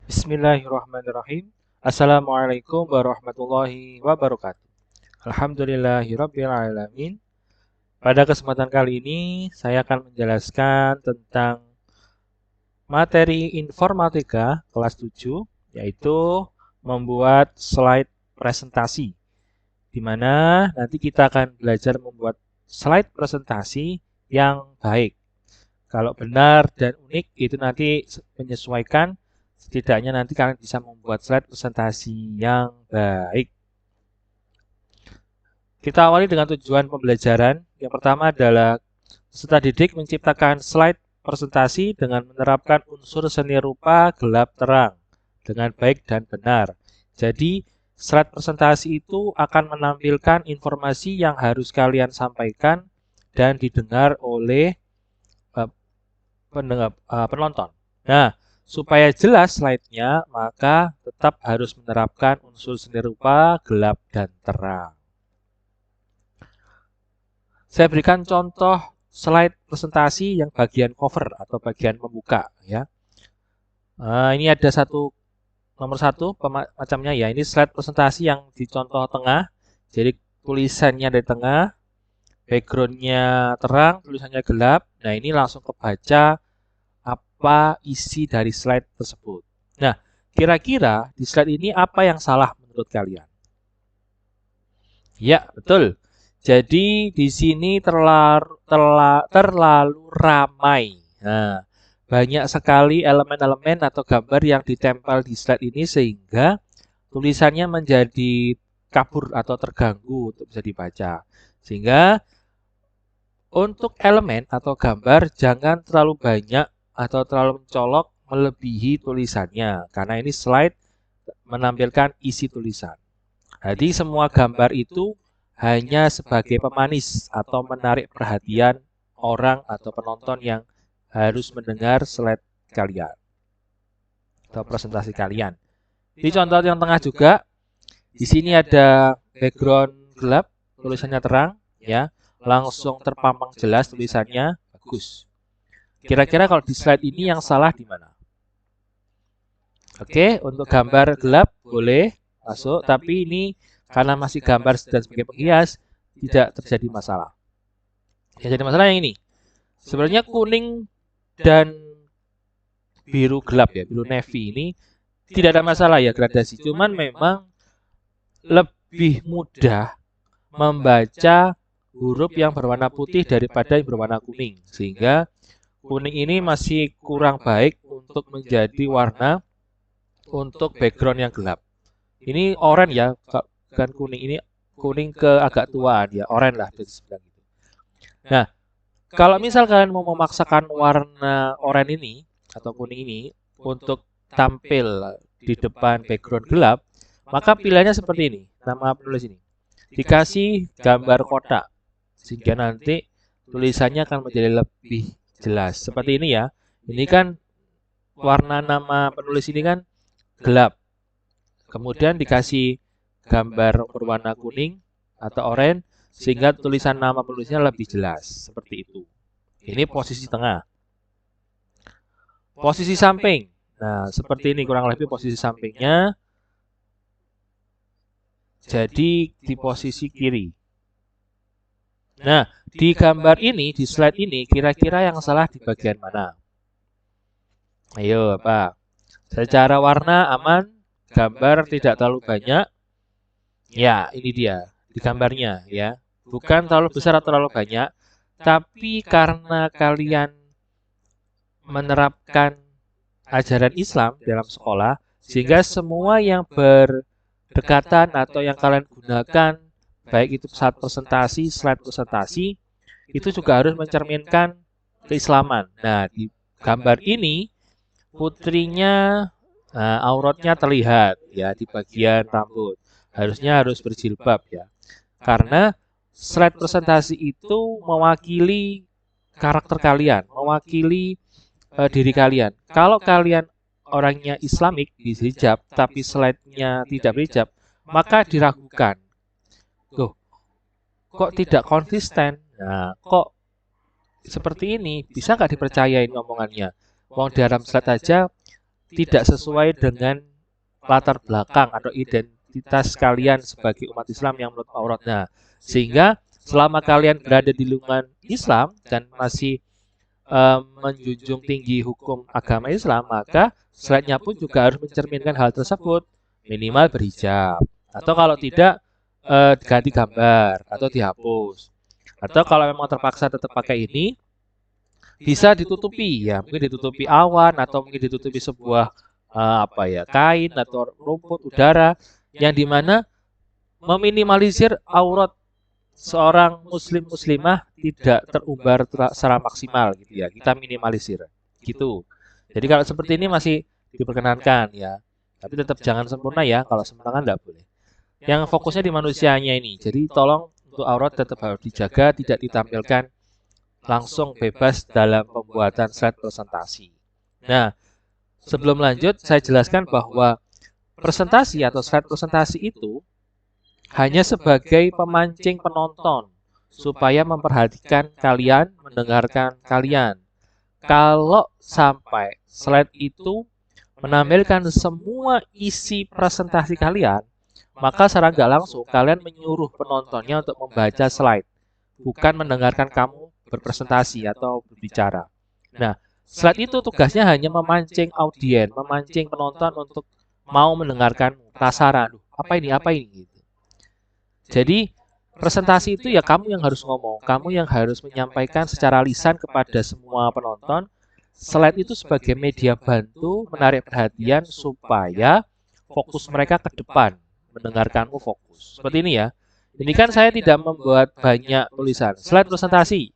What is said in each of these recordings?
Bismillahirrahmanirrahim. Assalamualaikum warahmatullahi wabarakatuh. Alhamdulillahirrabbilalamin. Pada kesempatan kali ini, saya akan menjelaskan tentang materi informatika kelas 7, yaitu membuat slide presentasi, di mana nanti kita akan belajar membuat slide presentasi yang baik. Kalau benar dan unik, itu nanti menyesuaikan. Setidaknya nanti kalian bisa membuat slide presentasi yang baik. Kita awali dengan tujuan pembelajaran. Yang pertama adalah peserta didik menciptakan slide presentasi dengan menerapkan unsur seni rupa gelap terang dengan baik dan benar. Jadi, slide presentasi itu akan menampilkan informasi yang harus kalian sampaikan dan didengar oleh penonton. Nah, supaya jelas slide-nya, maka tetap harus menerapkan unsur seni rupa gelap dan terang. Saya berikan contoh slide presentasi yang bagian cover atau bagian pembuka, ya. Ini ada nomor satu macamnya ya. Ini slide presentasi yang di contoh tengah. Jadi tulisannya dari tengah, background-nya terang, tulisannya gelap. Nah, ini langsung kebaca apa isi dari slide tersebut. Nah, kira-kira di slide ini apa yang salah menurut kalian? Ya, betul. Jadi di sini terlalu ramai. Nah, banyak sekali elemen-elemen atau gambar yang ditempel di slide ini sehingga tulisannya menjadi kabur atau terganggu untuk bisa dibaca. Sehingga untuk elemen atau gambar jangan terlalu banyak atau terlalu mencolok melebihi tulisannya. Karena ini slide menampilkan isi tulisan. Jadi semua gambar itu hanya sebagai pemanis atau menarik perhatian orang atau penonton yang harus mendengar slide kalian atau presentasi kalian. Di contoh yang tengah juga, di sini ada background gelap, tulisannya terang, ya, langsung terpampang jelas tulisannya, bagus. Kira-kira kalau di slide ini yang salah di mana? Oke, untuk gambar gelap boleh masuk, tapi ini karena masih gambar dan sebagai penghias tidak terjadi masalah. Yang jadi masalah yang ini. Sebenarnya kuning dan biru gelap ya, biru navy ini tidak ada masalah ya gradasi. Cuman memang lebih mudah membaca huruf yang berwarna putih daripada yang berwarna kuning. Sehingga kuning ini masih kurang baik untuk menjadi warna untuk background yang gelap. Ini oranye ya, bukan kuning. Ini kuning ke agak tuaan ya, oranye lah bisa dibilang gitu. Nah, kalau misal kalian mau memaksakan warna oranye ini atau kuning ini untuk tampil di depan background gelap, maka pilihannya seperti ini. Nama penulis ini dikasih gambar kotak sehingga nanti tulisannya akan menjadi lebih jelas. Seperti ini ya. Ini kan warna nama penulis ini kan gelap. Kemudian dikasih gambar berwarna kuning atau oranye sehingga tulisan nama penulisnya lebih jelas. Seperti itu. Ini posisi tengah. Posisi samping. Nah, seperti ini kurang lebih posisi sampingnya. Jadi di posisi kiri. Nah, di gambar ini, di slide ini, kira-kira yang salah di bagian mana? Ayo, apa? Secara warna aman, gambar tidak terlalu banyak. Ya, ini dia di gambarnya ya. Bukan terlalu besar atau terlalu banyak, tapi karena kalian menerapkan ajaran Islam dalam sekolah, sehingga semua yang berdekatan atau yang kalian gunakan, baik itu saat presentasi, slide presentasi, itu juga harus mencerminkan keislaman. Nah, di gambar ini putrinya auratnya terlihat ya di bagian rambut. Harus berjilbab ya. Karena slide presentasi itu mewakili karakter kalian, mewakili diri kalian. Kalau kalian orangnya Islamik berhijab, tapi slide-nya tidak berhijab, maka diragukan. Loh, kok tidak konsisten? Nah, kok seperti ini? Bisa nggak dipercayain omongannya? Wong di dalam slide aja tidak sesuai dengan latar belakang atau identitas kalian sebagai umat Islam yang menurut aurat. Nah, sehingga selama kalian berada di lingkungan Islam dan masih menjunjung tinggi hukum agama Islam, maka slide-nya pun juga harus mencerminkan hal tersebut, minimal berhijab, atau kalau tidak ganti gambar atau dihapus, atau kalau memang terpaksa tetap pakai ini, bisa ditutupi ya, mungkin ditutupi awan atau mungkin ditutupi sebuah kain atau rumput udara, yang dimana meminimalisir aurat seorang muslimah tidak terumbar secara maksimal gitu ya, kita minimalisir gitu. Jadi kalau seperti ini masih diperkenankan ya, tapi tetap jangan sempurna ya, kalau sempurna kan tidak boleh. Yang fokusnya di manusianya ini, jadi tolong untuk aurat tetap harus dijaga, tidak ditampilkan langsung bebas dalam pembuatan slide presentasi. Nah, sebelum lanjut saya jelaskan bahwa presentasi atau slide presentasi itu hanya sebagai pemancing penonton supaya memperhatikan kalian, mendengarkan kalian. Kalau sampai slide itu menampilkan semua isi presentasi kalian, maka secara nggak langsung kalian menyuruh penontonnya untuk membaca slide, bukan mendengarkan kamu berpresentasi atau berbicara. Nah, slide itu tugasnya hanya memancing audiens, memancing penonton untuk mau mendengarkan, penasaran, apa ini gitu. Jadi presentasi itu ya kamu yang harus ngomong, kamu yang harus menyampaikan secara lisan kepada semua penonton. Slide itu sebagai media bantu menarik perhatian supaya fokus mereka ke depan, mendengarkanmu fokus. Seperti ini ya. Ini kan saya tidak membuat banyak tulisan. Slide presentasi,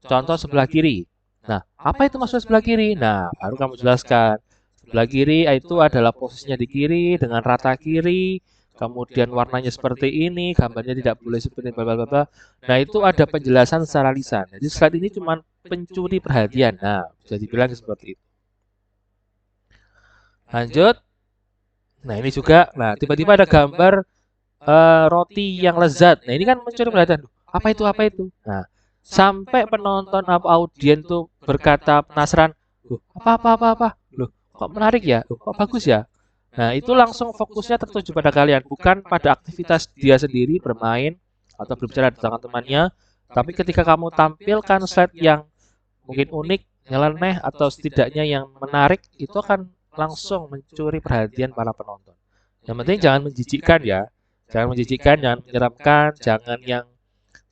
contoh sebelah kiri. Nah, apa itu maksud sebelah kiri? Nah, baru kamu jelaskan. Sebelah kiri itu adalah posisinya di kiri dengan rata kiri. Kemudian warnanya seperti ini, gambarnya tidak boleh seperti bla. Nah, itu ada penjelasan secara lisan. Jadi slide ini cuma pencuri perhatian. Nah, bisa dibilang seperti itu. Lanjut. Nah, ini juga. Nah, tiba-tiba ada gambar roti yang lezat. Nah, ini kan mencuri perhatian. Apa itu? Nah, sampai penonton atau audien tuh berkata penasaran, loh, apa? Loh, kok menarik ya? Loh, kok bagus ya? Nah, itu langsung fokusnya tertuju pada kalian, bukan pada aktivitas dia sendiri bermain atau berbicara dengan temannya. Tapi ketika kamu tampilkan slide yang mungkin unik, nyeleneh, atau setidaknya yang menarik, itu akan langsung mencuri perhatian para penonton. Yang penting jangan menjijikkan ya. Jangan menjijikkan, jangan menyeramkan, jangan yang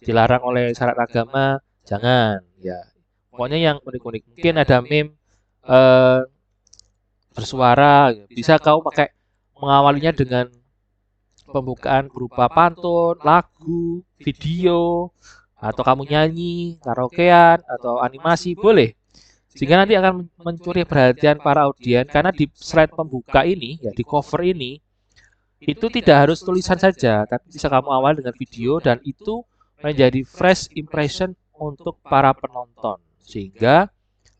dilarang oleh syarat agama, jangan ya. Pokoknya yang unik-unik. Mungkin ada meme bersuara, bisa kau pakai mengawalinya dengan pembukaan berupa pantun, lagu, video, atau kamu nyanyi, karaokean, atau animasi, boleh. Sehingga nanti akan mencuri perhatian para audien, karena di slide pembuka ini, ya di cover ini, itu tidak harus tulisan saja, tapi bisa kamu awal dengan video, dan itu menjadi fresh impression untuk para penonton. Sehingga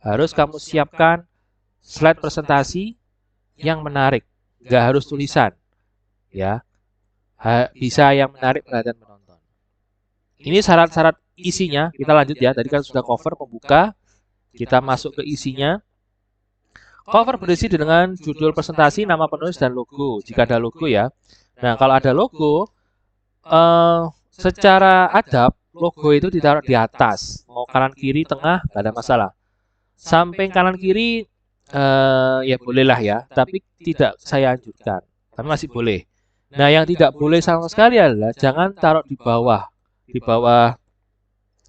harus kamu siapkan slide presentasi yang menarik, nggak harus tulisan, ya, bisa yang menarik perhatian penonton. Ini syarat-syarat isinya. Kita lanjut ya. Tadi kan sudah cover pembuka, kita masuk ke isinya. Cover berisi dengan judul presentasi, nama penulis, dan logo. Jika ada logo ya. Nah, kalau ada logo, secara adab logo itu ditaruh di atas, mau kanan kiri tengah nggak ada masalah. Samping kanan kiri ya bolehlah ya, tapi tidak saya anjurkan, tapi masih boleh. Nah, yang tidak boleh sama sekali adalah jangan taruh di bawah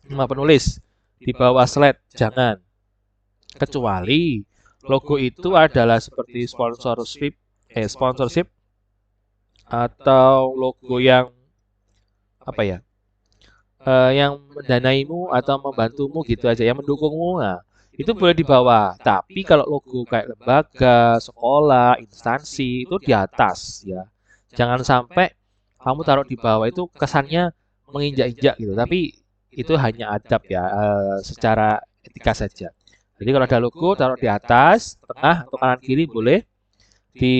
nama penulis, di bawah slide, jangan. Kecuali logo itu adalah seperti sponsorship atau logo yang yang mendanaimu atau membantumu gitu aja, yang mendukungmu. Nah, itu boleh di bawah. Tapi kalau logo kayak lembaga, sekolah, instansi itu di atas ya. Jangan sampai kamu taruh di bawah, itu kesannya menginjak-injak gitu. Tapi itu hanya adab ya, secara etika saja. Jadi kalau ada logo taruh di atas, tengah atau kanan kiri boleh. Di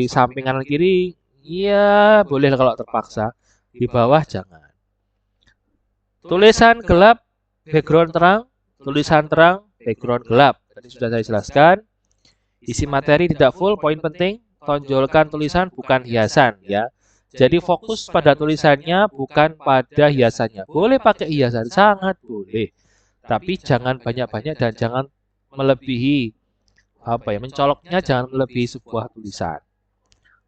samping kanan kiri ya boleh kalau terpaksa. Di bawah jangan. Tulisan gelap, background terang, tulisan terang, background gelap. Tadi sudah saya jelaskan. Isi materi tidak full, poin penting, tonjolkan tulisan bukan hiasan ya. Jadi fokus pada tulisannya bukan pada hiasannya. Boleh pakai hiasan, sangat boleh. Tapi jangan banyak-banyak dan jangan melebihi mencoloknya jangan melebihi sebuah tulisan.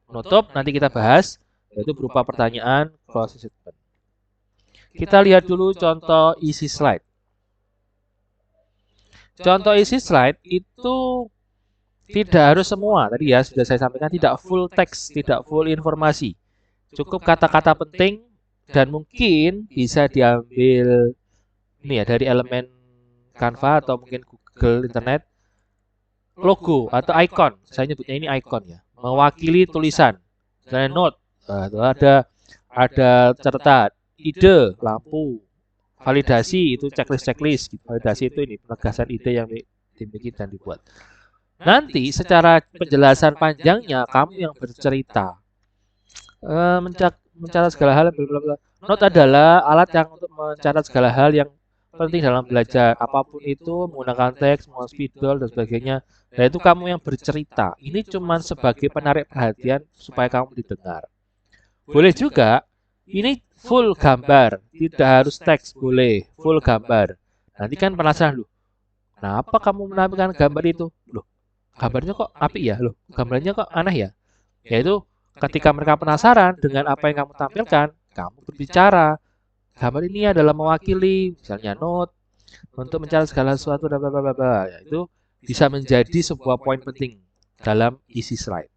Penutup nanti kita bahas, yaitu berupa pertanyaan closing statement. Kita lihat dulu contoh isi slide. Contoh isi slide itu tidak harus semua, tadi ya sudah saya sampaikan, tidak full teks, tidak full informasi. Cukup kata-kata penting dan mungkin bisa diambil ini ya dari elemen Canva atau mungkin Google Internet. Logo atau icon, saya nyebutnya ini icon ya, mewakili tulisan. Misalnya note, itu ada catatan, ide, lampu, validasi itu checklist. Validasi itu ini penegasan ide yang dibikin dan dibuat. Nanti secara penjelasan panjangnya kamu yang bercerita, mencatat segala hal. Note adalah alat yang untuk mencatat segala hal yang penting dalam belajar, apapun itu, menggunakan teks, mau spidol dan sebagainya. Nah itu kamu yang bercerita. Ini cuma sebagai penarik perhatian supaya kamu didengar. Boleh juga ini full gambar, tidak harus teks, boleh full gambar. Nanti kan penasaran loh, kenapa kamu menampilkan gambar itu? Loh, gambarnya kok apik ya? Loh, gambarnya kok aneh ya? Yaitu ketika mereka penasaran dengan apa yang kamu tampilkan, kamu berbicara. Gambar ini adalah mewakili, misalnya note, untuk mencari segala sesuatu dan bla bla bla. Ya, itu bisa menjadi sebuah poin penting dalam isi slide.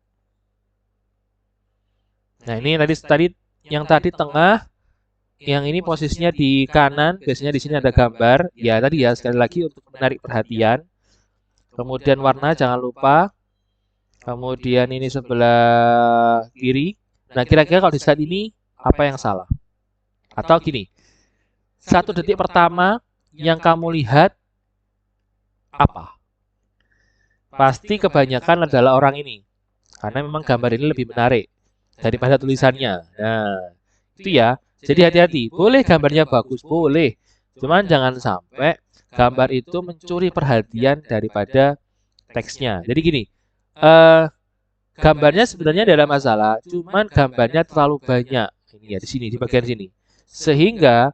Nah ini tadi yang tadi tengah, yang ini posisinya di kanan, biasanya di sini ada gambar. Ya tadi ya sekali lagi untuk menarik perhatian. Kemudian warna jangan lupa. Kemudian ini sebelah kiri. Nah kira-kira kalau di slide ini apa yang salah? Atau gini, 1 detik pertama yang kamu lihat apa? Pasti kebanyakan adalah orang ini. Karena memang gambar ini lebih menarik daripada tulisannya. Nah, itu ya. Jadi hati-hati. Boleh gambarnya bagus, boleh. Cuman jangan sampai gambar itu mencuri perhatian daripada teksnya. Jadi gini, gambarnya sebenarnya tidak ada masalah. Cuman gambarnya terlalu banyak. Ini ya di sini, di bagian sini. Sehingga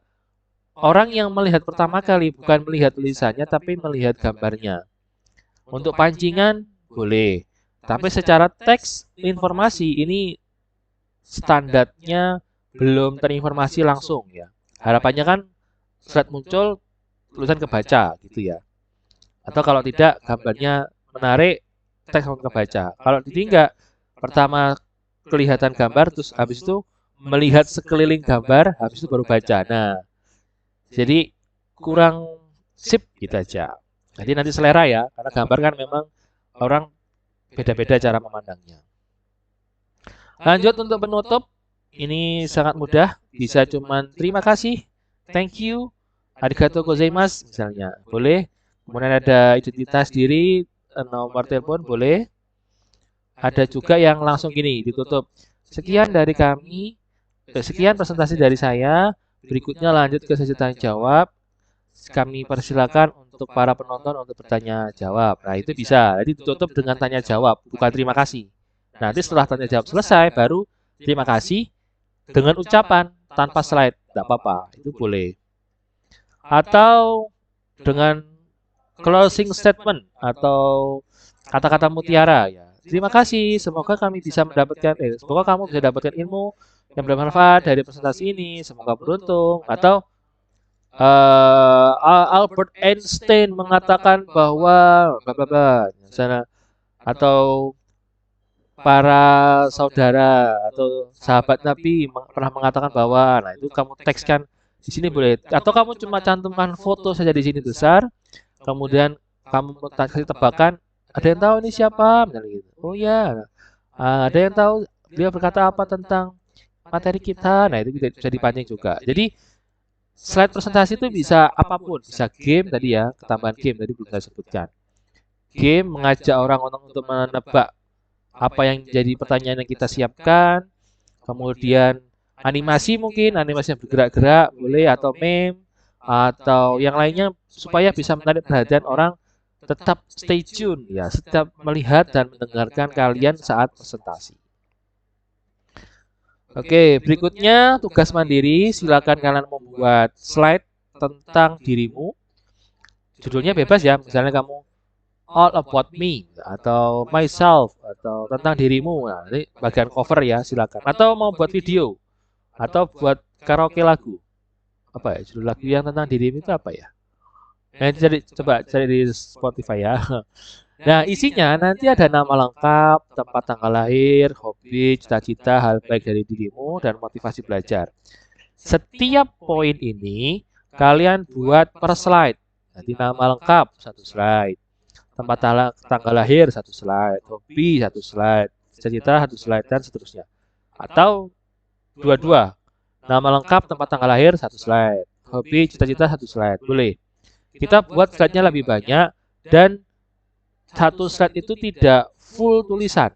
orang yang melihat pertama kali bukan melihat tulisannya tapi melihat gambarnya. Untuk pancingan boleh, tapi secara teks informasi ini standarnya belum terinformasi langsung ya. Harapannya kan slide muncul tulisan kebaca gitu ya. Atau kalau tidak gambarnya menarik, teks kebaca. Kalau tidak, pertama kelihatan gambar terus habis itu melihat sekeliling gambar, habis itu baru baca. Nah, jadi kurang sip gitu aja. Jadi nanti selera ya, karena gambar kan memang orang beda-beda cara memandangnya. Lanjut untuk penutup, ini sangat mudah, bisa cuman terima kasih, thank you, arigatou gozaimasu misalnya, boleh. Kemudian ada identitas diri, nomor telepon boleh. Ada juga yang langsung gini ditutup. Sekian dari kami. Sekian presentasi dari saya. Berikutnya lanjut ke sesi tanya jawab. Kami persilakan untuk para penonton untuk bertanya jawab. Nah itu bisa. Jadi ditutup dengan tanya jawab, bukan terima kasih. Nanti setelah tanya jawab selesai, baru terima kasih dengan ucapan tanpa slide. Tidak apa-apa, itu boleh. Atau dengan closing statement atau kata-kata mutiara ya. Terima kasih, semoga kami bisa mendapatkan semoga kamu bisa dapatkan ilmu yang bermanfaat dari presentasi ini, semoga beruntung. Atau Albert Einstein mengatakan bahwa misalnya, atau para saudara atau sahabat Nabi pernah mengatakan bahwa, nah itu kamu tekskan di sini boleh. Atau kamu cuma cantumkan foto saja di sini besar, kemudian kamu kasih tebakan, ada yang tahu ini siapa, misalnya gitu. Oh ya, ada yang tahu dia berkata apa tentang materi kita. Nah itu bisa dipancing juga. Jadi slide presentasi itu bisa apapun, bisa game tadi ya, ketambahan game tadi belum saya sebutkan. Game mengajak orang untuk menebak apa yang jadi pertanyaan yang kita siapkan. Kemudian animasi mungkin, animasi yang bergerak-gerak boleh, atau meme, atau yang lainnya supaya bisa menarik perhatian orang tetap stay tune ya, setiap melihat dan mendengarkan kalian saat presentasi. Oke, berikutnya tugas mandiri. Silakan kalian membuat slide tentang dirimu. Judulnya bebas ya, misalnya kamu all about me atau myself atau tentang dirimu. Nah, ini bagian cover ya, silakan. Atau mau buat video atau buat karaoke lagu. Apa ya judul lagu yang tentang dirimu itu apa ya? Coba cari di Spotify ya. Nah, isinya nanti ada nama lengkap, tempat tanggal lahir, hobi, cita-cita, hal baik dari dirimu, dan motivasi belajar. Setiap poin ini kalian buat per slide. Nanti nama lengkap, satu slide. Tempat tanggal lahir, satu slide. Hobi, satu slide. Cita-cita, satu slide, dan seterusnya. Atau dua-dua. Nama lengkap, tempat tanggal lahir, satu slide. Hobi, cita-cita, satu slide. Boleh. Kita buat slide-nya lebih banyak, dan satu slide itu tidak full tulisan.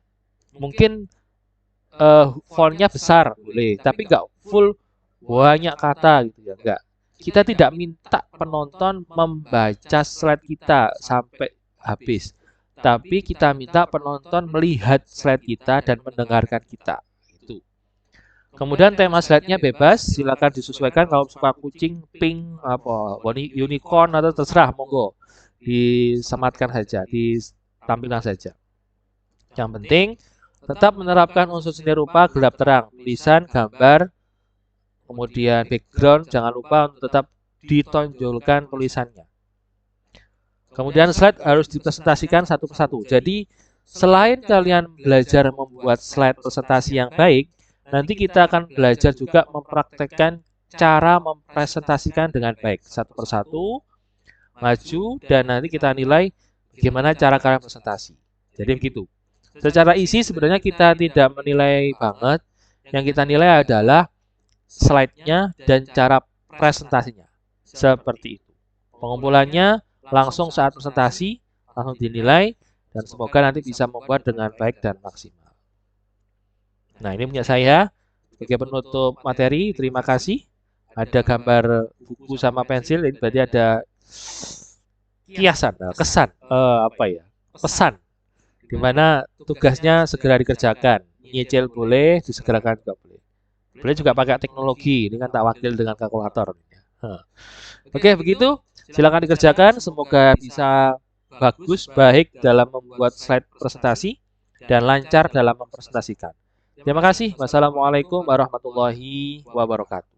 Mungkin fontnya besar, boleh. Tapi nggak full banyak kata gitu ya, enggak. Kita tidak minta penonton membaca slide kita sampai habis. Tapi kita minta penonton melihat slide kita dan mendengarkan kita. Itu. Kemudian tema slide-nya bebas, silakan disesuaikan kalau suka kucing, pink, apa, unicorn atau terserah, monggo. Disematkan saja, ditampilkan saja. Yang penting tetap menerapkan unsur seni rupa gelap terang, tulisan, gambar, kemudian background, jangan lupa untuk tetap ditonjolkan tulisannya. Kemudian slide harus dipresentasikan satu persatu. Jadi selain kalian belajar membuat slide presentasi yang baik, nanti kita akan belajar juga mempraktekkan cara mempresentasikan dengan baik. Satu persatu, maju, dan nanti kita nilai bagaimana cara kalian presentasi. Jadi begitu. Secara isi sebenarnya kita tidak menilai banget. Yang kita nilai adalah slide-nya dan cara presentasinya. Seperti itu. Pengumpulannya langsung saat presentasi, langsung dinilai, dan semoga nanti bisa membuat dengan baik dan maksimal. Nah, ini punya saya. Sebagai penutup materi, terima kasih. Ada gambar buku sama pensil, ini berarti ada kiasan, kesan, pesan, di mana tugasnya segera dikerjakan. Nyicil boleh, disegerakan juga boleh. Boleh juga pakai teknologi, ini kan tak wakil dengan kalkulator. Oke, begitu. Silakan dikerjakan. Semoga bisa bagus, baik dalam membuat slide presentasi dan lancar dalam mempresentasikan. Terima kasih. Wassalamualaikum warahmatullahi wabarakatuh.